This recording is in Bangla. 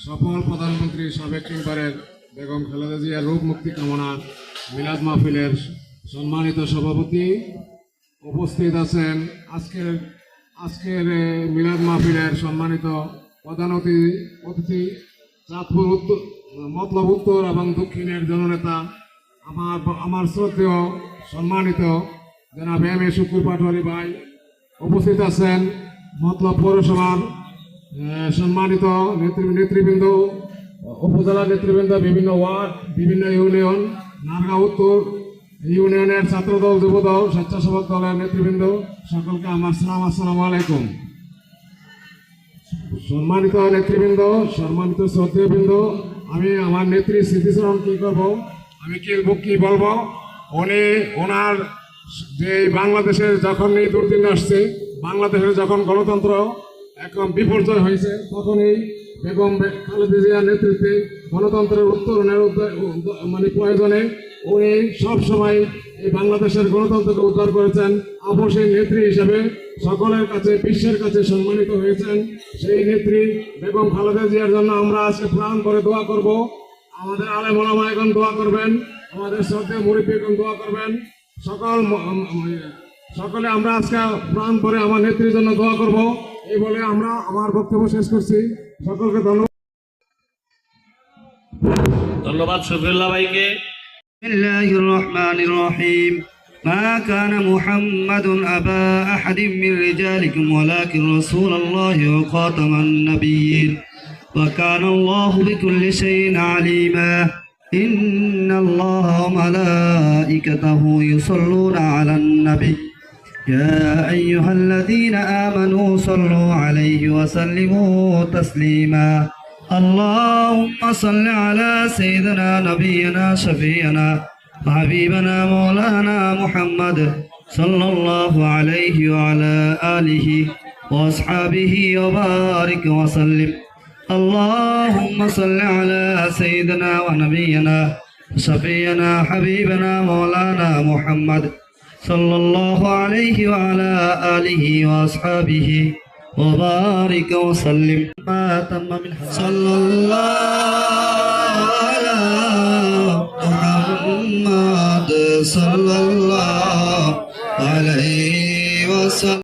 সফল প্রধানমন্ত্রী সাবেক তিনবারের বেগম খালেদা জিয়ার রোগ মুক্তি কামনা মিলাদ মাহফিলের সম্মানিত সভাপতি উপস্থিত আছেন। আজকের মিলাদ মাহফিলের সম্মানিত প্রধান অতিথি চাঁদপুর মতলব উত্তর এবং দক্ষিণের জননেতা আমার শ্রদ্ধেয় সম্মানিত জনাব এম এ শুকুর পাটোয়ারি ভাই উপস্থিত আছেন। মতলব পৌরসভার সম্মানিত নেতৃবৃন্দ, উপজেলা নেতৃবৃন্দ, বিভিন্ন ওয়ার্ড, বিভিন্ন ইউনিয়ন, নারগাঁও উত্তর ইউনিয়নের ছাত্রদল, যুবদল, স্বেচ্ছাসেবক দলের নেতৃবৃন্দ, সকলকে আমার সালাম, আসসালামু আলাইকুম। সম্মানিত নেতৃবৃন্দ, সম্মানিত শ্রদ্ধেয়বৃন্দ, আমি আমার নেত্রী স্মৃতিচারণ কি বলবো। ওনার যে বাংলাদেশের যখন এই দুর্দিন আসছে, বাংলাদেশের যখন গণতন্ত্র একদম বিপর্যয় হয়েছে, তখন এই বেগম খালেদা জিয়ার নেতৃত্বে গণতন্ত্রের উত্তরণের প্রয়োজনে উনি সবসময় এই বাংলাদেশের গণতন্ত্রকে উদ্ধার করেছেন। আপসী নেত্রী হিসেবে সকলের কাছে, বিশ্বের কাছে সম্মানিত হয়েছেন। সেই নেত্রী বেগম খালেদা জিয়ার জন্য আমরা আজকে প্রাণ করে দোয়া করব। আমাদের আলেম ওলামা এখন দোয়া করবেন, আমাদের শ্রদ্ধেয় মুরব্বীগণ দোয়া করবেন। সকলে আমরা আজকে প্রাণ করে আমার নেত্রীর জন্য দোয়া করব। এই বলে আমরা আমার বক্তব্য শেষ করছি। সকলকে ধন্যবাদ শফিউল্লাহ ভাইকে। বিসমিল্লাহির রহমানির রহিম। মা কানা মুহাম্মাদুন আবা আহাদিম মির রিজালিকুম ওয়ালাকিন রাসূলুল্লাহি ওয়া খাতামান নাবিয়্যিন ওয়া কানা আল্লাহু বিকুল্লি শাইইন আলিমা। ইন্নাল্লাহা ওয়া মালাইকাতাহু ইউসাল্লুনা আলান নবী يا أيها الذين آمنوا صلوا عليه وسلموا تسليما. اللهم صل على سيدنا نبينا شفيعنا وحبيبنا مولانا محمد صلى الله عليه وعلى آله وأصحابه وبارك وسلم. اللهم صل على سيدنا ونبينا شفيعنا حبيبنا مولانا محمد صلى الله عليه وعلى آله وأصحابه وبارك وسلم. ما تم من صلى الله على محمد صلى الله عليه وسلم.